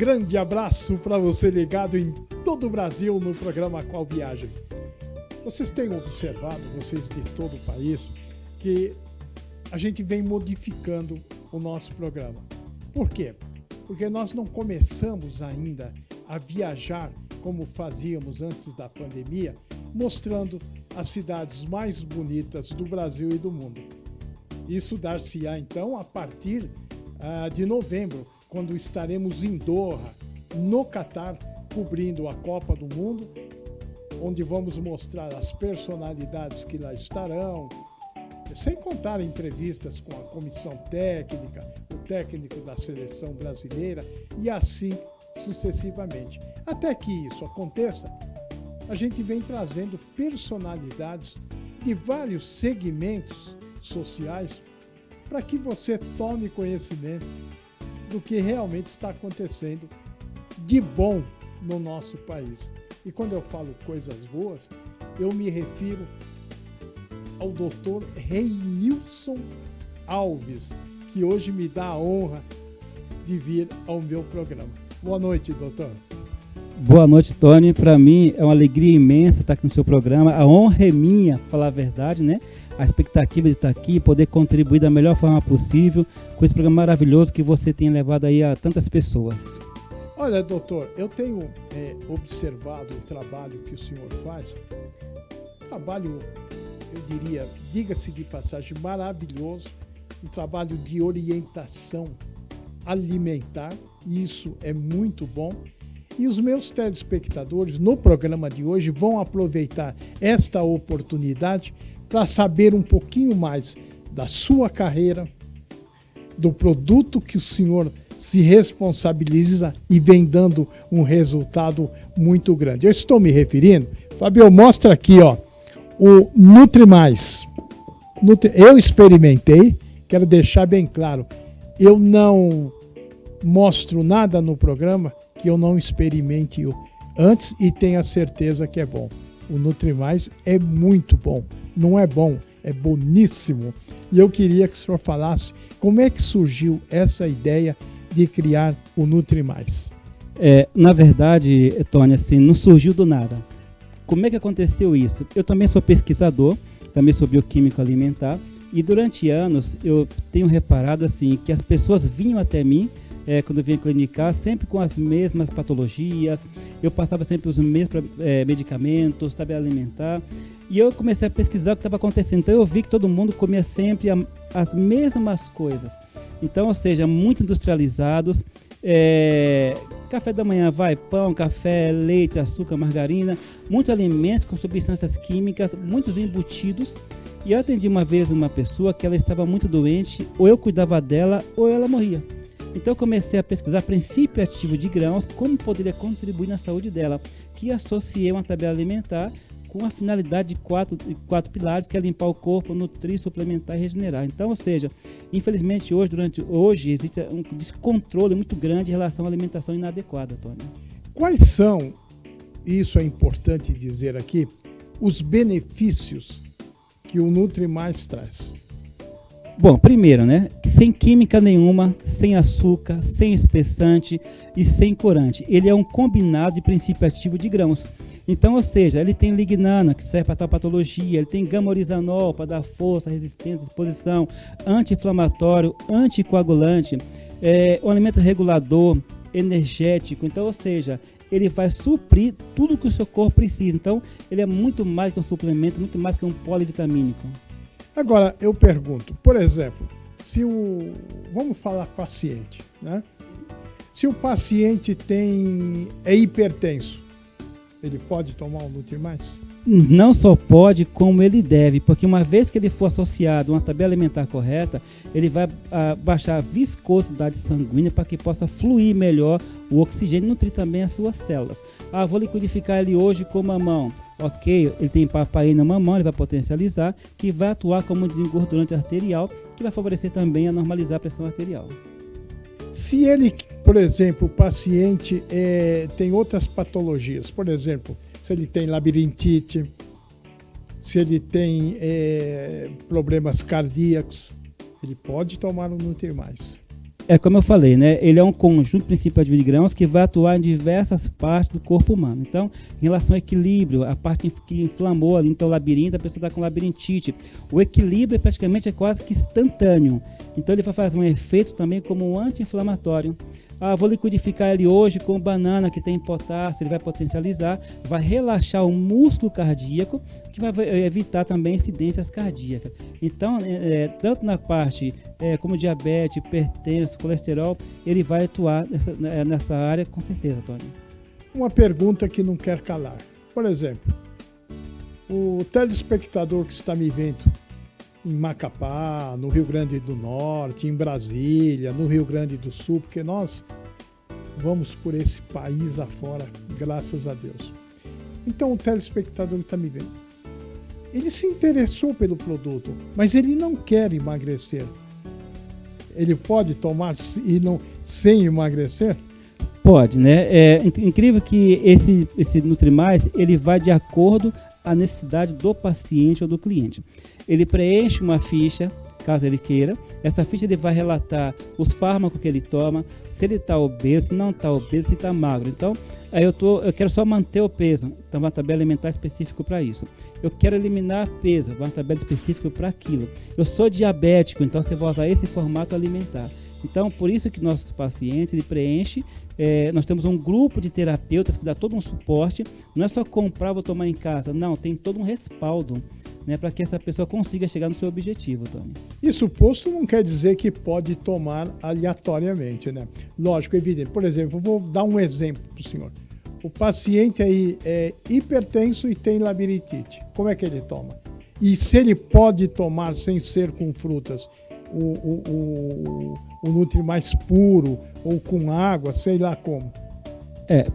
grande abraço para você ligado em todo o Brasil no programa Qual Viagem. Vocês têm observado, vocês de todo o país, que a gente vem modificando o nosso programa. Por quê? Porque nós não começamos ainda a viajar como fazíamos antes da pandemia, mostrando as cidades mais bonitas do Brasil e do mundo. Isso dar-se-á, então, a partir de novembro, quando estaremos em Doha, no Catar, cobrindo a Copa do Mundo, onde vamos mostrar as personalidades que lá estarão, sem contar entrevistas com a comissão técnica, o técnico da seleção brasileira e assim sucessivamente. Até que isso aconteça, a gente vem trazendo personalidades de vários segmentos sociais para que você tome conhecimento do que realmente está acontecendo de bom no nosso país. E quando eu falo coisas boas, eu me refiro ao Dr. Reinilson Alves, que hoje me dá a honra de vir ao meu programa. Boa noite, doutor. Boa noite, Tony. Para mim é uma alegria imensa estar aqui no seu programa. A honra é minha, para falar a verdade, né? A expectativa de estar aqui, poder contribuir da melhor forma possível com esse programa maravilhoso que você tem levado aí a tantas pessoas. Olha, doutor, eu tenho observado o trabalho que o senhor faz. Trabalho, eu diria, diga-se de passagem, maravilhoso. Um trabalho de orientação alimentar. Isso é muito bom. E os meus telespectadores no programa de hoje vão aproveitar esta oportunidade para saber um pouquinho mais da sua carreira, do produto que o senhor se responsabiliza e vem dando um resultado muito grande. Eu estou me referindo, Fabio, mostra aqui, ó, o Nutrimais. Eu experimentei, quero deixar bem claro, eu não mostro nada no programa que eu não experimente antes e tenha certeza que é bom. O Nutrimais é muito bom. Não é bom, é boníssimo. E eu queria que o senhor falasse como é que surgiu essa ideia de criar o Nutrimais. Na verdade, Tony, assim, não surgiu do nada. Como é que aconteceu isso? Eu também sou pesquisador, também sou bioquímico alimentar, e durante anos eu tenho reparado assim, que as pessoas vinham até mim quando eu vinha clinicar, sempre com as mesmas patologias, eu passava sempre os mesmos medicamentos, tabela alimentar, e eu comecei a pesquisar o que estava acontecendo. Então eu vi que todo mundo comia sempre as mesmas coisas. Então, ou seja, muito industrializados, café da manhã pão, café, leite, açúcar, margarina, muitos alimentos com substâncias químicas, muitos embutidos. E eu atendi uma vez uma pessoa que ela estava muito doente, ou eu cuidava dela, ou ela morria. Então eu comecei a pesquisar princípio ativo de grãos, como poderia contribuir na saúde dela, que associei uma tabela alimentar com a finalidade de quatro pilares, que é limpar o corpo, nutrir, suplementar e regenerar. Então, ou seja, infelizmente hoje existe um descontrole muito grande em relação à alimentação inadequada, Tony. Quais são, isso é importante dizer aqui, os benefícios que o Nutrimais traz? Bom, primeiro, né? Sem química nenhuma, sem açúcar, sem espessante e sem corante. Ele é um combinado de princípio ativo de grãos. Então, ou seja, ele tem lignana, que serve para tal patologia, ele tem gama-orizanol para dar força, resistência, disposição, anti-inflamatório, anticoagulante, um alimento regulador, energético. Então, ou seja, ele vai suprir tudo que o seu corpo precisa. Então, ele é muito mais que um suplemento, muito mais que um polivitamínico. Agora, eu pergunto, por exemplo, vamos falar paciente, né? Se o paciente é hipertenso, ele pode tomar o Nutrimais? Não só pode, como ele deve, porque uma vez que ele for associado a uma tabela alimentar correta, ele vai baixar a viscosidade sanguínea para que possa fluir melhor o oxigênio e nutrir também as suas células. Vou liquidificar ele hoje com mamão. Ok, ele tem papaina mamão, ele vai potencializar, que vai atuar como um desengordurante arterial, que vai favorecer também a normalizar a pressão arterial. Se ele, por exemplo, o paciente tem outras patologias, por exemplo, se ele tem labirintite, se ele tem problemas cardíacos, ele pode tomar o Nutrimais. É como eu falei, né? Ele é um conjunto principal de grãos que vai atuar em diversas partes do corpo humano. Então, em relação ao equilíbrio, a parte que inflamou ali, então o labirinto, a pessoa está com labirintite. O equilíbrio praticamente é quase que instantâneo. Então, ele vai fazer um efeito também como um anti-inflamatório. Vou liquidificar ele hoje com banana que tem potássio, ele vai potencializar, vai relaxar o músculo cardíaco, que vai evitar também incidências cardíacas. Então, tanto na parte como diabetes, hipertenso, colesterol, ele vai atuar nessa área com certeza, Tony. Uma pergunta que não quer calar. Por exemplo, o telespectador que está me vendo em Macapá, no Rio Grande do Norte, em Brasília, no Rio Grande do Sul, porque nós vamos por esse país afora, graças a Deus. Então, o telespectador que está me vendo, ele se interessou pelo produto, mas ele não quer emagrecer. Ele pode tomar sem emagrecer? Pode, né? É incrível que esse Nutrimais, ele vai de acordo à necessidade do paciente ou do cliente. Ele preenche uma ficha, caso ele queira. Essa ficha ele vai relatar os fármacos que ele toma, se ele está obeso, se não está obeso, se está magro. Então, eu quero só manter o peso, então uma tabela alimentar específica para isso. Eu quero eliminar peso, uma tabela específica para aquilo. Eu sou diabético, então você vai usar esse formato alimentar. Então, por isso que nossos pacientes, ele preenche, nós temos um grupo de terapeutas que dá todo um suporte, não é só comprar, vou tomar em casa, não, tem todo um respaldo, né, para que essa pessoa consiga chegar no seu objetivo, Tony. Isso posto não quer dizer que pode tomar aleatoriamente, né? Lógico, evidente. Por exemplo, vou dar um exemplo para o senhor. O paciente aí é hipertenso e tem labirintite. Como é que ele toma? E se ele pode tomar sem ser com frutas, o Nutrimais puro ou com água, sei lá como.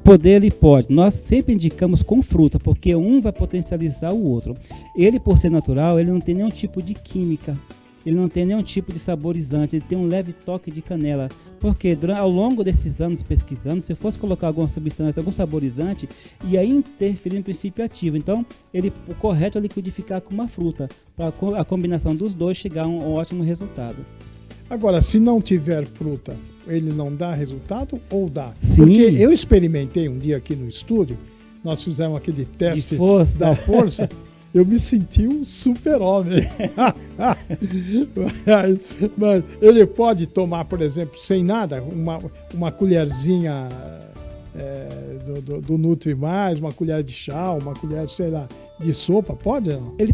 Poder ele pode. Nós sempre indicamos com fruta, porque um vai potencializar o outro. Ele, por ser natural, ele não tem nenhum tipo de química, ele não tem nenhum tipo de saborizante, ele tem um leve toque de canela. Porque ao longo desses anos pesquisando, se eu fosse colocar alguma substância, algum saborizante, ia interferir no princípio ativo. Então, o correto é liquidificar com uma fruta, para a combinação dos dois chegar a um ótimo resultado. Agora, se não tiver fruta, ele não dá resultado ou dá? Sim. Porque eu experimentei um dia aqui no estúdio, nós fizemos aquele teste da força, eu me senti um super-homem. Mas ele pode tomar, por exemplo, sem nada, uma colherzinha do Nutrimais, uma colher de chá, uma colher, sei lá, de sopa, pode ou não? Ele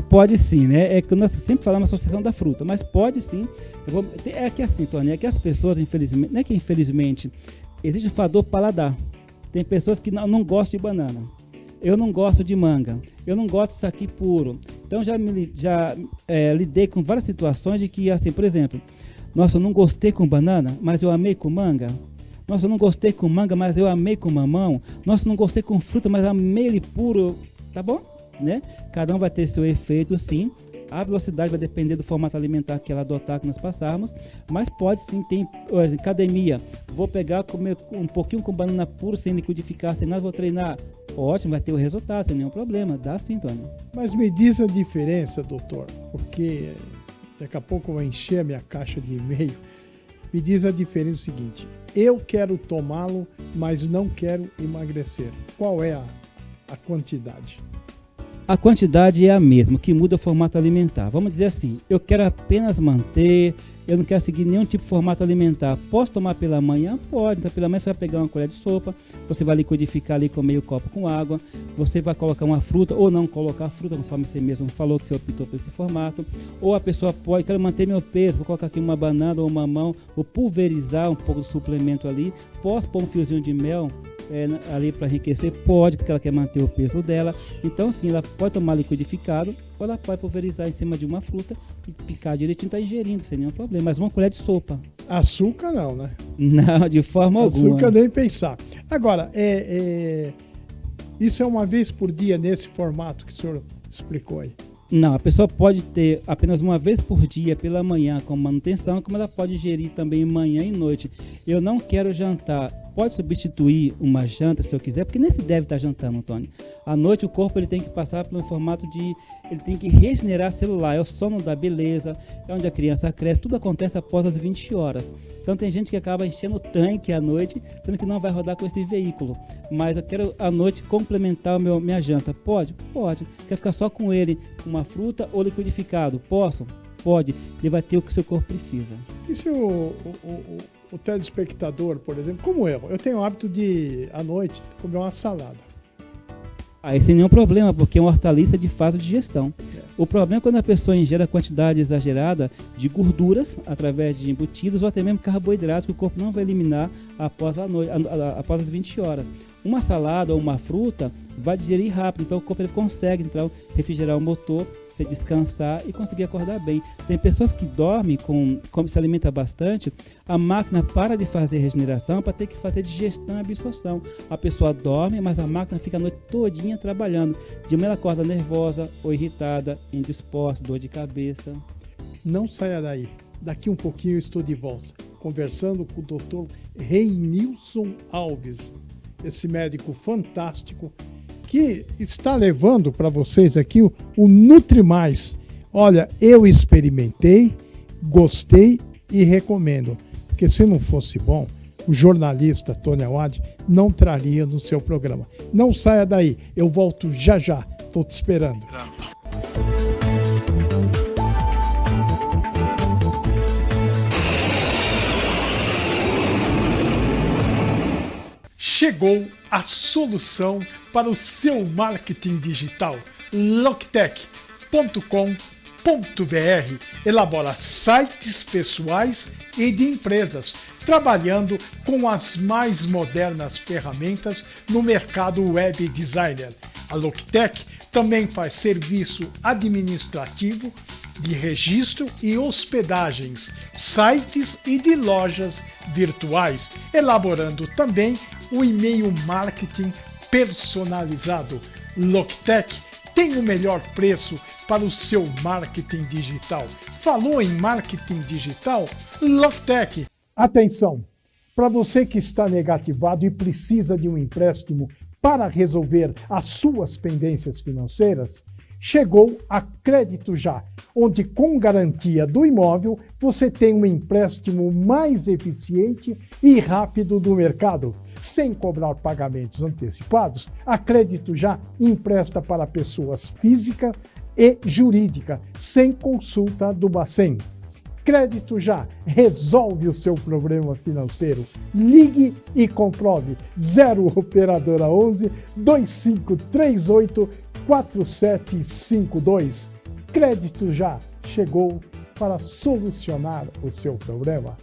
pode sim, né? É que nós sempre falamos na associação da fruta, mas pode sim. É que assim, Tony, é que as pessoas, infelizmente, não é que infelizmente, existe o fator paladar. Tem pessoas que não gostam de banana. Eu não gosto de manga. Eu não gosto disso aqui puro. Então já lidei com várias situações de que, assim, por exemplo, nossa, eu não gostei com banana, mas eu amei com manga. Nossa, eu não gostei com manga, mas eu amei com mamão. Nossa, eu não gostei com fruta, mas amei ele puro. Tá bom? Né? Cada um vai ter seu efeito, sim. A velocidade vai depender do formato alimentar que ela adotar, que nós passarmos. Mas pode sim, tem academia. Vou pegar, comer um pouquinho com banana pura, sem liquidificar, sem nada, vou treinar. Ótimo, vai ter o resultado, sem nenhum problema. Dá sim, Tony. Mas me diz a diferença, doutor, porque daqui a pouco eu vou encher a minha caixa de e-mail. Me diz a diferença seguinte: eu quero tomá-lo, mas não quero emagrecer. Qual é a quantidade? A quantidade é a mesma, o que muda é o formato alimentar. Vamos dizer assim, eu quero apenas manter, eu não quero seguir nenhum tipo de formato alimentar. Posso tomar pela manhã? Pode. Então, pela manhã você vai pegar uma colher de sopa, você vai liquidificar ali com meio copo com água, você vai colocar uma fruta ou não colocar fruta, conforme você mesmo falou que você optou por esse formato. Ou a pessoa pode, quero manter meu peso, vou colocar aqui uma banana ou uma mamão, vou pulverizar um pouco do suplemento ali, posso pôr um fiozinho de mel ali para enriquecer, pode, porque ela quer manter o peso dela. Então sim, ela pode tomar liquidificado ou ela pode pulverizar em cima de uma fruta e picar direitinho, tá ingerindo sem nenhum problema. Mas uma colher de sopa. Açúcar não, né? Não, de forma alguma. Açúcar nem pensar. Agora, isso é uma vez por dia nesse formato que o senhor explicou aí? Não, a pessoa pode ter apenas uma vez por dia pela manhã como manutenção, como ela pode ingerir também manhã e noite. Eu não quero jantar pode substituir uma janta se eu quiser, porque nem se deve estar jantando, Tony. À noite o corpo ele tem que passar pelo formato de... Ele tem que regenerar celular, é o sono da beleza, é onde a criança cresce, tudo acontece após as 20 horas. Então tem gente que acaba enchendo o tanque à noite, sendo que não vai rodar com esse veículo. Mas eu quero à noite complementar minha janta. Pode? Pode. Quer ficar só com ele, com uma fruta ou liquidificado? Posso? Pode. Ele vai ter o que o seu corpo precisa. E se o telespectador, por exemplo, como eu tenho o hábito de, à noite, comer uma salada. Aí sem nenhum problema, porque é uma hortaliça de fácil digestão. O problema é quando a pessoa ingere a quantidade exagerada de gorduras através de embutidos ou até mesmo carboidratos que o corpo não vai eliminar após as 20 horas. Uma salada ou uma fruta vai digerir rápido, então o corpo ele consegue refrigerar o motor, se descansar e conseguir acordar bem. Tem pessoas que dormem, como se alimenta bastante, a máquina para de fazer regeneração para ter que fazer digestão e absorção. A pessoa dorme, mas a máquina fica a noite todinha trabalhando. De manhã ela acorda nervosa ou irritada, indisposta, dor de cabeça. Não saia daí. Daqui um pouquinho eu estou de volta, conversando com o Dr. Reinilson Alves, esse médico fantástico que está levando para vocês aqui o Nutrimais. Olha, eu experimentei, gostei e recomendo, porque se não fosse bom, o jornalista Tony Awad não traria no seu programa. Não saia daí, eu volto já já, estou te esperando. Chegou a solução para o seu marketing digital. Loctech.com.br elabora sites pessoais e de empresas, trabalhando com as mais modernas ferramentas no mercado web designer. A Loctech também faz serviço administrativo, de registro e hospedagens, sites e de lojas virtuais, elaborando também o e-mail marketing personalizado. Loctech tem o melhor preço para o seu marketing digital. Falou em marketing digital? Loctech. Atenção! Para você que está negativado e precisa de um empréstimo para resolver as suas pendências financeiras, chegou a Crédito Já, onde com garantia do imóvel você tem um empréstimo mais eficiente e rápido do mercado. Sem cobrar pagamentos antecipados, a Crédito Já empresta para pessoas físicas e jurídicas, sem consulta do Bacen. Crédito Já resolve o seu problema financeiro. Ligue e comprove. 0 Operadora 11 2538 4752. Crédito Já chegou para solucionar o seu problema.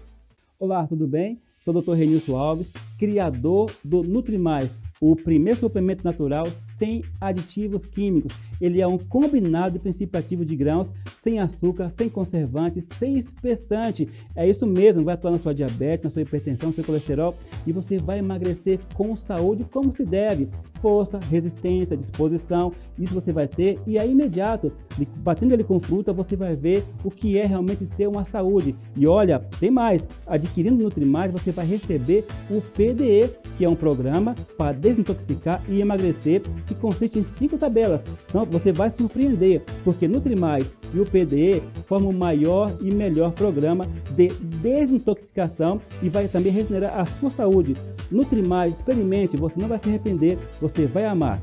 Olá, tudo bem? Sou o Dr. Reinilson Alves, criador do Nutrimais, o primeiro suplemento natural sem aditivos químicos. Ele é um combinado de princípio ativo de grãos, sem açúcar, sem conservante, sem espessante. É isso mesmo, vai atuar na sua diabetes, na sua hipertensão, no seu colesterol e você vai emagrecer com saúde como se deve. Força, resistência, disposição, isso você vai ter e é imediato. Batendo ele com fruta, você vai ver o que é realmente ter uma saúde. E olha, tem mais, adquirindo o Nutrimais, você vai receber o PDE, que é um programa para desintoxicar e emagrecer, que consiste em 5 tabelas. Então você vai se surpreender, porque Nutrimais e o PDE formam o maior e melhor programa de desintoxicação e vai também regenerar a sua saúde. Nutrimais, experimente, você não vai se arrepender, você vai amar.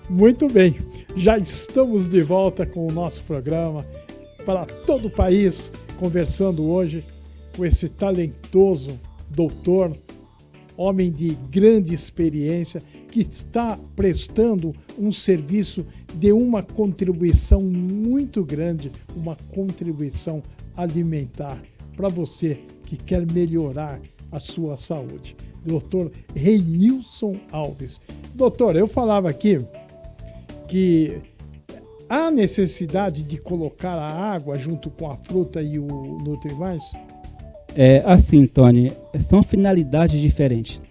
Muito bem, já estamos de volta com o nosso programa para todo o país, conversando hoje com esse talentoso doutor, homem de grande experiência, que está prestando um serviço de uma contribuição muito grande, uma contribuição alimentar para você que quer melhorar a sua saúde. Dr. Reinilson Alves. Doutor, eu falava aqui que há necessidade de colocar a água junto com a fruta e o Nutrimais? É assim, Tony, são finalidades diferentes.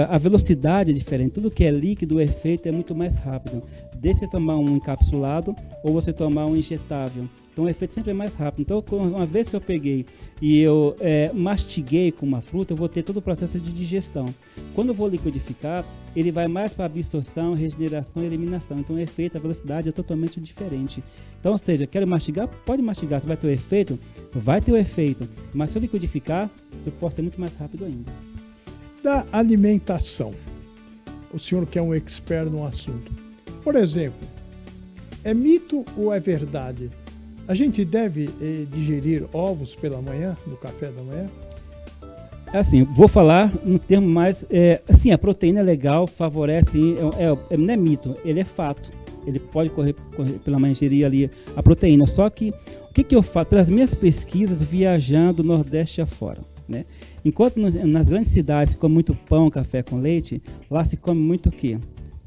A velocidade é diferente. Tudo que é líquido, o efeito é muito mais rápido. Desde você tomar um encapsulado ou você tomar um injetável. Então o efeito sempre é mais rápido. Então, uma vez que eu peguei e eu mastiguei com uma fruta, eu vou ter todo o processo de digestão. Quando eu vou liquidificar, ele vai mais para absorção, regeneração e eliminação. Então o efeito, a velocidade é totalmente diferente. Então, ou seja, quero mastigar? Pode mastigar. Se vai ter o efeito? Vai ter o efeito. Mas se eu liquidificar, eu posso ter muito mais rápido ainda. Da alimentação. O senhor que é um expert no assunto. Por exemplo, é mito ou é verdade? A gente deve digerir ovos pela manhã, no café da manhã? Assim, vou falar no termo mais... assim, a proteína é legal, favorece, não é mito, ele é fato. Ele pode correr pela manhã, ingerir ali a proteína. Só que, o que eu faço? Pelas minhas pesquisas, viajando do Nordeste afora, né? Enquanto nas grandes cidades se come muito pão, café com leite, lá se come muito o quê?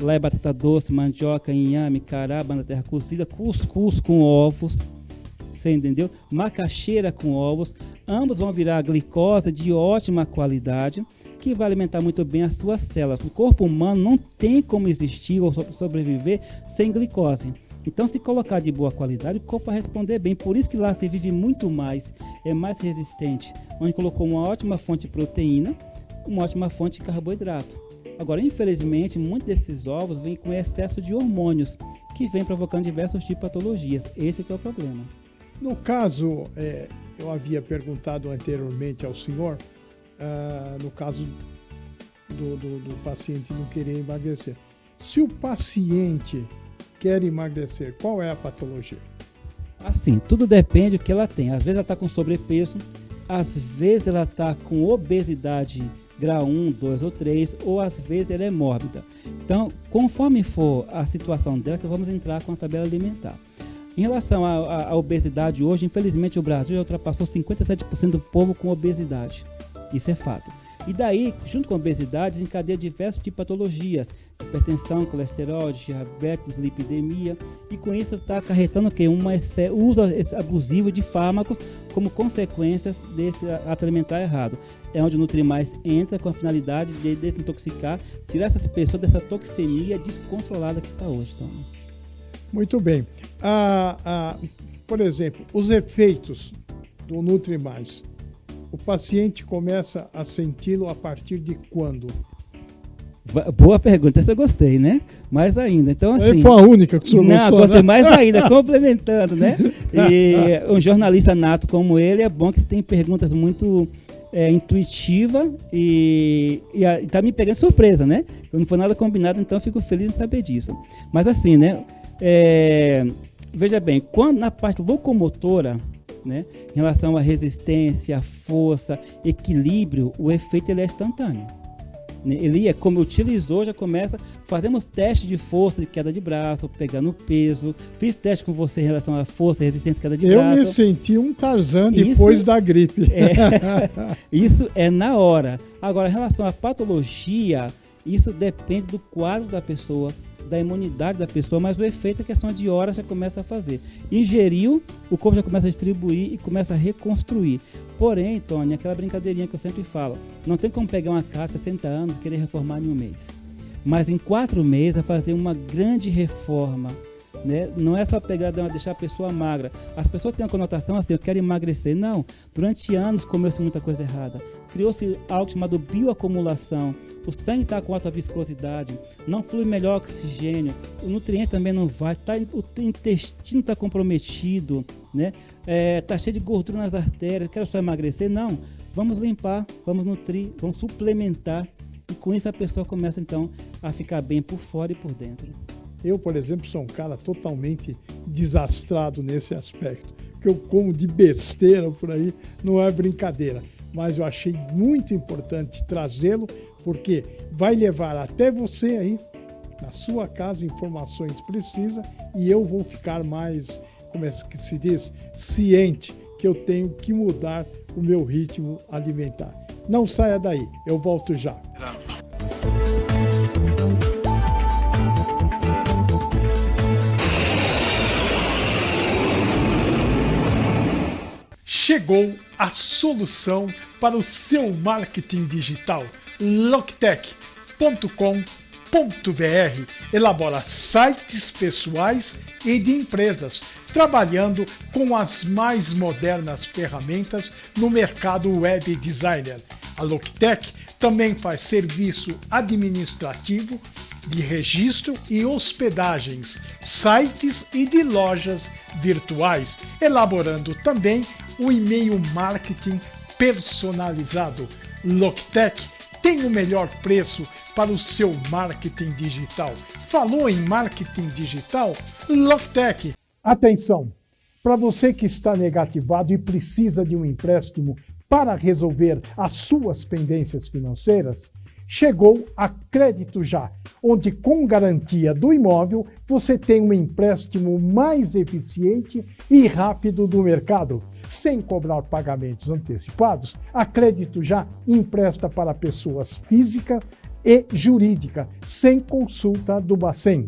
Lá é batata doce, mandioca, inhame, cará, banana terra cozida, cuscuz com ovos, você entendeu? Macaxeira com ovos, ambos vão virar glicose de ótima qualidade, que vai alimentar muito bem as suas células. O corpo humano não tem como existir ou sobreviver sem glicose. Então, se colocar de boa qualidade, o corpo vai responder bem. Por isso que lá se vive muito mais, é mais resistente, onde colocou uma ótima fonte de proteína, uma ótima fonte de carboidrato. Agora, infelizmente, muitos desses ovos vêm com excesso de hormônios, que vem provocando diversos tipos de patologias. Esse que é o problema. No caso, eu havia perguntado anteriormente ao senhor, no caso do paciente não querer emagrecer. Se o paciente quer emagrecer, qual é a patologia? Assim, tudo depende do que ela tem. Às vezes ela está com sobrepeso, às vezes ela está com obesidade grau 1, 2 ou 3, ou às vezes ela é mórbida. Então, conforme for a situação dela, que vamos entrar com a tabela alimentar. Em relação à obesidade hoje, infelizmente o Brasil já ultrapassou 57% do povo com obesidade. Isso é fato. E daí, junto com a obesidade, desencadeia diversos tipos de patologias, hipertensão, colesterol, diabetes, lipidemia, e com isso está acarretando o quê? Um uso abusivo de fármacos como consequências desse ato alimentar errado. É onde o Nutrimais entra com a finalidade de desintoxicar, tirar essas pessoas dessa toxemia descontrolada que está hoje. Então. Muito bem. Por exemplo, os efeitos do Nutrimais. O paciente começa a senti-lo a partir de quando? Boa pergunta, essa eu gostei, né? Mais ainda. Então, assim, foi a única que o senhor não, gostei mais ainda, complementando, né? E um jornalista nato como ele, é bom que você tem perguntas muito intuitivas e tá me pegando surpresa, né? Não foi nada combinado, então eu fico feliz em saber disso. Mas assim, né? Veja bem, quando na parte locomotora, né, em relação à resistência, força, equilíbrio, o efeito ele é instantâneo. Ele é como utilizou, já começa. Fazemos teste de força de queda de braço, pegando peso. Fiz teste com você em relação à força e resistência de queda de braço. Eu me senti um Tarzan depois da gripe. Isso é na hora. Agora, em relação à patologia, isso depende do quadro da pessoa, da imunidade da pessoa, mas o efeito é questão de horas, já começa a fazer. Ingeriu, o corpo já começa a distribuir e começa a reconstruir. Porém, Tony, aquela brincadeirinha que eu sempre falo, não tem como pegar uma casa de 60 anos e querer reformar em um mês. Mas em 4 meses vai fazer uma grande reforma. Né? Não é só pegar e deixar a pessoa magra. As pessoas têm uma conotação assim, eu quero emagrecer. Não, durante anos comeu-se muita coisa errada. Criou-se algo chamado bioacumulação. O sangue está com alta viscosidade, não flui melhor oxigênio, o nutriente também não vai, o intestino está comprometido, né? Tá cheio de gordura nas artérias. Quero só emagrecer? Não, vamos limpar, vamos nutrir, vamos suplementar, e com isso a pessoa começa então a ficar bem por fora e por dentro. Eu, por exemplo, sou um cara totalmente desastrado nesse aspecto, que eu como de besteira por aí, não é brincadeira, mas eu achei muito importante trazê-lo, porque vai levar até você aí, na sua casa, informações precisas, e eu vou ficar mais, como é que se diz, ciente que eu tenho que mudar o meu ritmo alimentar. Não saia daí, eu volto já. Chegou a solução para o seu marketing digital. loctech.com.br. Elabora sites pessoais e de empresas, trabalhando com as mais modernas ferramentas no mercado web designer. A Loctech também faz serviço administrativo de registro e hospedagens, sites e de lojas virtuais, elaborando também o e-mail marketing personalizado. Loctech tem o melhor preço para o seu marketing digital. Falou em marketing digital? Loctech. Atenção! Para você que está negativado e precisa de um empréstimo para resolver as suas pendências financeiras, chegou a Crédito Já, onde com garantia do imóvel você tem um empréstimo mais eficiente e rápido do mercado. Sem cobrar pagamentos antecipados, a Crédito Já empresta para pessoas físicas e jurídicas, sem consulta do Bacen.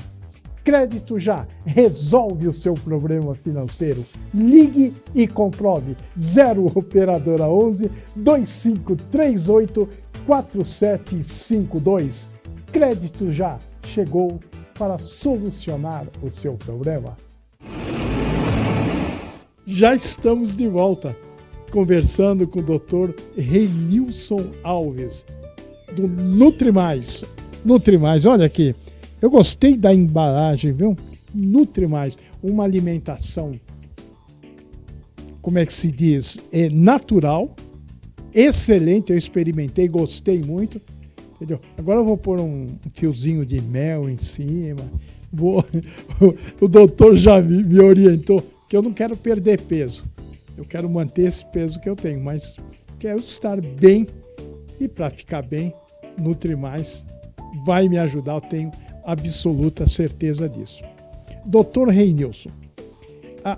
Crédito Já resolve o seu problema financeiro. Ligue e comprove. 0 Operadora 11 2538 4752. Crédito Já chegou para solucionar o seu problema. Já estamos de volta, conversando com o Dr. Reinilson Alves, do Nutrimais. Nutrimais, olha aqui, eu gostei da embalagem, viu? Nutrimais, uma alimentação, como é que se diz? É natural, excelente, eu experimentei, gostei muito. Entendeu? Agora eu vou pôr um fiozinho de mel em cima. O doutor já me orientou que eu não quero perder peso. Eu quero manter esse peso que eu tenho, mas quero estar bem. E para ficar bem, Nutrimais vai me ajudar, eu tenho absoluta certeza disso. Doutor Reinilson,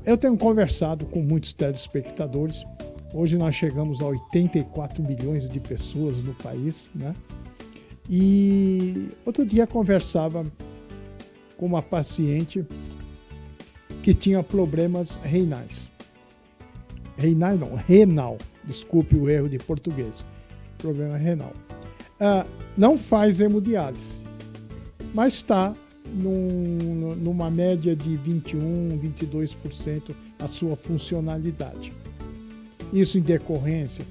eu tenho conversado com muitos telespectadores. Hoje nós chegamos a 84 milhões de pessoas no país, né? E outro dia conversava com uma paciente que tinha problemas renais. Renal. Desculpe o erro de português. Problema renal. Não faz hemodiálise, mas está numa média de 21%, 22% a sua funcionalidade. Isso em decorrência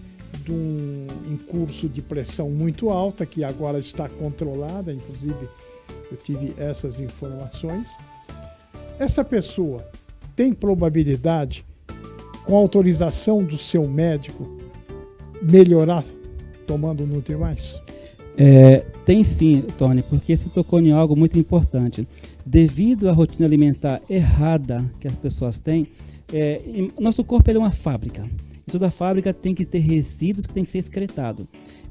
de um curso de pressão muito alta, que agora está controlada, inclusive eu tive essas informações. Essa pessoa tem probabilidade, com autorização do seu médico, melhorar tomando Nutrimais? Tem sim, Tony, porque você tocou em algo muito importante. Devido à rotina alimentar errada que as pessoas têm, nosso corpo é uma fábrica. E toda fábrica tem que ter resíduos que tem que ser excretado.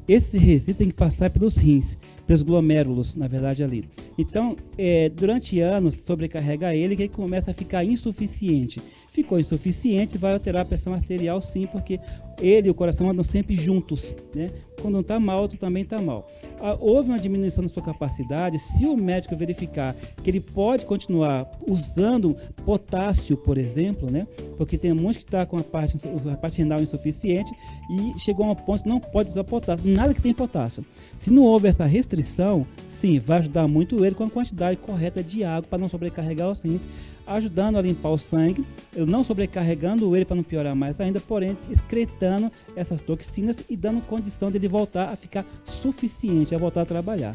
Esse resíduo tem que passar pelos rins, pelos glomérulos, na verdade, ali. Então, durante anos, sobrecarrega ele, que ele começa a ficar insuficiente. Ficou insuficiente, vai alterar a pressão arterial, sim, porque ele e o coração andam sempre juntos, né? Quando um está mal, outro também está mal. Houve uma diminuição da sua capacidade. Se o médico verificar que ele pode continuar usando potássio, por exemplo, né? Porque tem muitos que estão com a parte renal insuficiente e chegou a um ponto que não pode usar potássio, nada que tem potássio. Se não houve essa restrição, sim, vai ajudar muito ele com a quantidade correta de água para não sobrecarregar os rins, ajudando a limpar o sangue, não sobrecarregando ele para não piorar mais ainda, porém excretando essas toxinas e dando condição dele voltar a ficar suficiente, a voltar a trabalhar.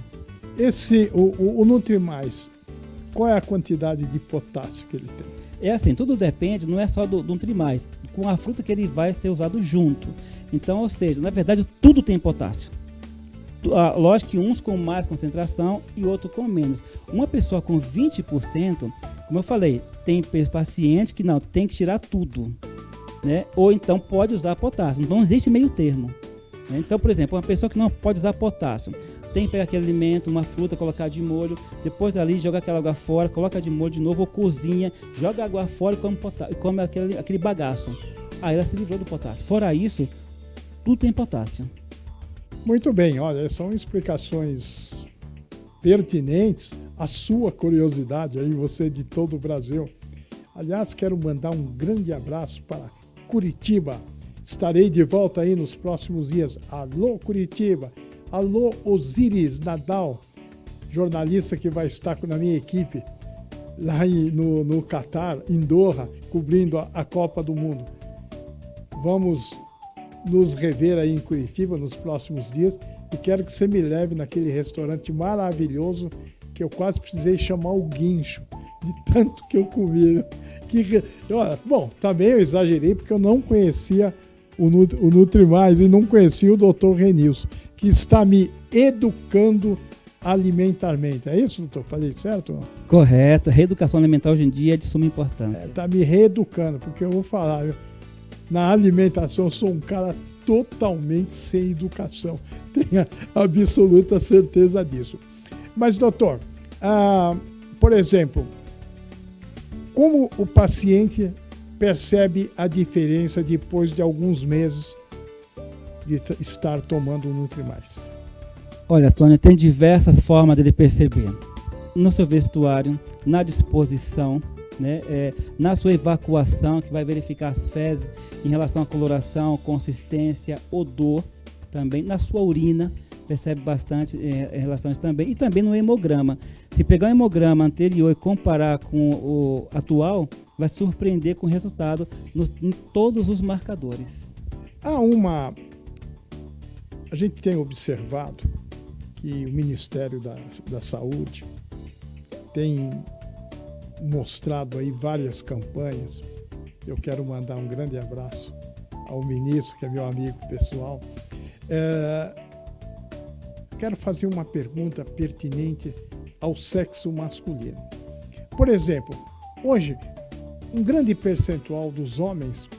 O Nutrimais, qual é a quantidade de potássio que ele tem? É assim, tudo depende, não é só do Nutrimais, com a fruta que ele vai ser usado junto. Então, ou seja, na verdade, tudo tem potássio. Lógico que uns com mais concentração e outro com menos. Uma pessoa com 20%, como eu falei, tem paciente que não, tem que tirar tudo, né? Ou então pode usar potássio, não existe meio termo, né? Então, por exemplo, uma pessoa que não pode usar potássio, tem que pegar aquele alimento, uma fruta, colocar de molho, depois dali joga aquela água fora, coloca de molho de novo, ou cozinha, joga a água fora e come aquele bagaço. Aí ela se livrou do potássio. Fora isso, tudo tem potássio. Muito bem, olha, são explicações pertinentes à sua curiosidade, aí você de todo o Brasil. Aliás, quero mandar um grande abraço para Curitiba. Estarei de volta aí nos próximos dias. Alô, Curitiba! Alô, Osiris Nadal, jornalista que vai estar na minha equipe lá no Catar, em Doha, cobrindo a Copa do Mundo. Vamos nos rever aí em Curitiba nos próximos dias e quero que você me leve naquele restaurante maravilhoso que eu quase precisei chamar o guincho, de tanto que eu comi. Bom, também eu exagerei porque eu não conhecia o Nutrimais e não conhecia o Dr. Renilson, que está me educando alimentarmente. É isso, doutor? Falei certo? Não? Correto. A reeducação alimentar hoje em dia é de suma importância. Está me reeducando, porque eu vou falar, na alimentação eu sou um cara totalmente sem educação. Tenha absoluta certeza disso. Mas, doutor, por exemplo, como o paciente percebe a diferença depois de alguns meses de estar tomando o Nutrimais? Olha, Tônia, tem diversas formas dele perceber. No seu vestuário, na disposição, né, na sua evacuação, que vai verificar as fezes em relação à coloração, consistência, odor, também na sua urina, percebe bastante em relação a isso também. E também no hemograma. Se pegar o hemograma anterior e comparar com o atual, vai surpreender com o resultado em todos os marcadores. A gente tem observado que o Ministério da Saúde tem mostrado aí várias campanhas. Eu quero mandar um grande abraço ao ministro, que é meu amigo pessoal. Quero fazer uma pergunta pertinente ao sexo masculino. Por exemplo, hoje, um grande percentual dos homens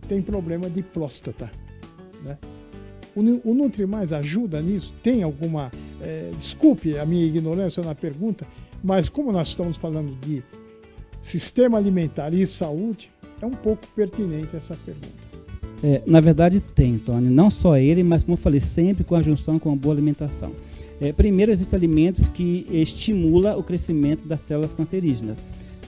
tem problema de próstata, né? O Nutrimais ajuda nisso? Tem alguma... desculpe a minha ignorância na pergunta, mas como nós estamos falando de sistema alimentar e saúde, é um pouco pertinente essa pergunta. Na verdade tem, Tony. Não só ele, mas como eu falei, sempre com a junção com a boa alimentação. Primeiro, existem alimentos que estimulam o crescimento das células cancerígenas.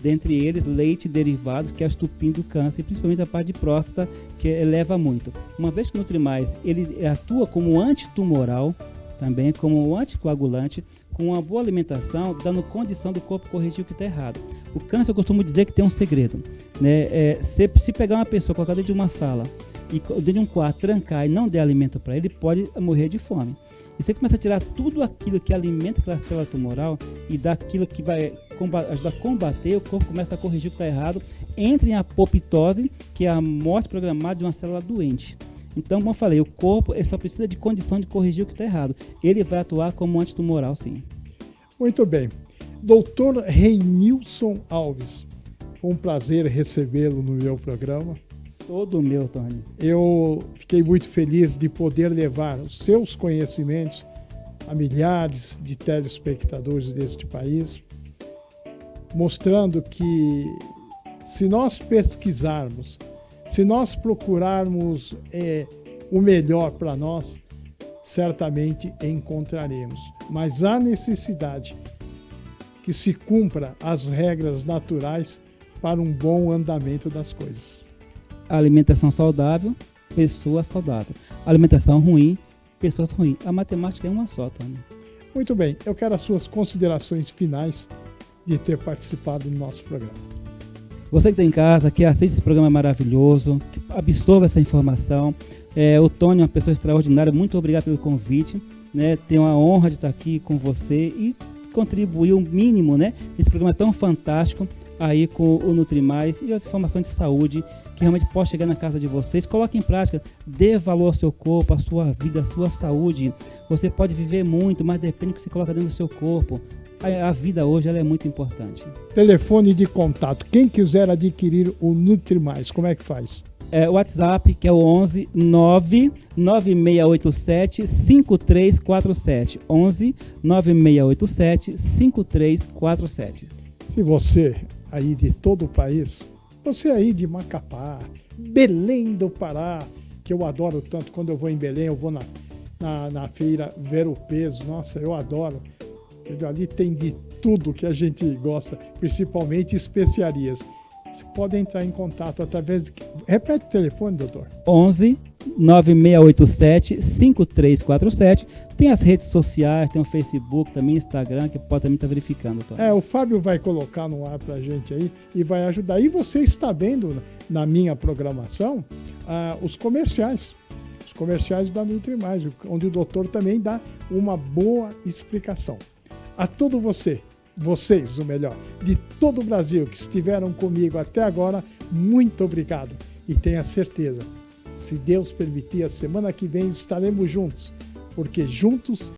Dentre eles, leite e derivados, que é o estupim do câncer, principalmente a parte de próstata, que eleva muito. Uma vez que o Nutrimais ele atua como antitumoral, também como anticoagulante, com uma boa alimentação, dando condição do corpo corrigir o que está errado. O câncer, eu costumo dizer que tem um segredo, né? Se pegar uma pessoa, colocar dentro de uma sala, e dentro de um quarto, trancar e não der alimento para ele, pode morrer de fome. E você começa a tirar tudo aquilo que alimenta aquela célula tumoral e daquilo que vai ajudar a combater, o corpo começa a corrigir o que está errado, entra em apoptose, que é a morte programada de uma célula doente. Então, como eu falei, o corpo só precisa de condição de corrigir o que está errado. Ele vai atuar como antitumoral, sim. Muito bem. Doutor Renilson Alves, foi um prazer recebê-lo no meu programa. Todo meu, Tony. Eu fiquei muito feliz de poder levar os seus conhecimentos a milhares de telespectadores deste país, mostrando que se nós pesquisarmos, se nós procurarmos o melhor para nós, certamente encontraremos. Mas há necessidade que se cumpra as regras naturais para um bom andamento das coisas. Alimentação saudável, pessoa saudável. Alimentação ruim, pessoas ruins. A matemática é uma só, Tony. Muito bem, eu quero as suas considerações finais de ter participado do nosso programa. Você que está em casa, que assiste esse programa maravilhoso, que absorva essa informação. O Tony é uma pessoa extraordinária, muito obrigado pelo convite. Né? Tenho a honra de estar aqui com você e contribuir o mínimo, né, nesse programa tão fantástico aí com o Nutrimais e as informações de saúde que realmente pode chegar na casa de vocês. Coloque em prática, dê valor ao seu corpo, à sua vida, à sua saúde. Você pode viver muito, mas depende do que você coloca dentro do seu corpo. A vida hoje ela é muito importante. Telefone de contato. Quem quiser adquirir o Nutrimais, como é que faz? O WhatsApp, que é o 11 99687 5347. 11 9687 5347. Se você aí de todo o país, você aí de Macapá, Belém do Pará, que eu adoro tanto, quando eu vou em Belém, eu vou na feira ver o peso, nossa, eu adoro. Ali tem de tudo que a gente gosta, principalmente especiarias. Você pode entrar em contato através de... Repete o telefone, doutor. 11 9687 5347. Tem as redes sociais, tem o Facebook, também Instagram, que pode também estar verificando, doutor. O Fábio vai colocar no ar pra gente aí e vai ajudar. E você está vendo na minha programação os comerciais. Os comerciais da Nutrimais, onde o doutor também dá uma boa explicação. A todo vocês, o melhor, de todo o Brasil que estiveram comigo até agora, muito obrigado. E tenha certeza, se Deus permitir, a semana que vem estaremos juntos, porque juntos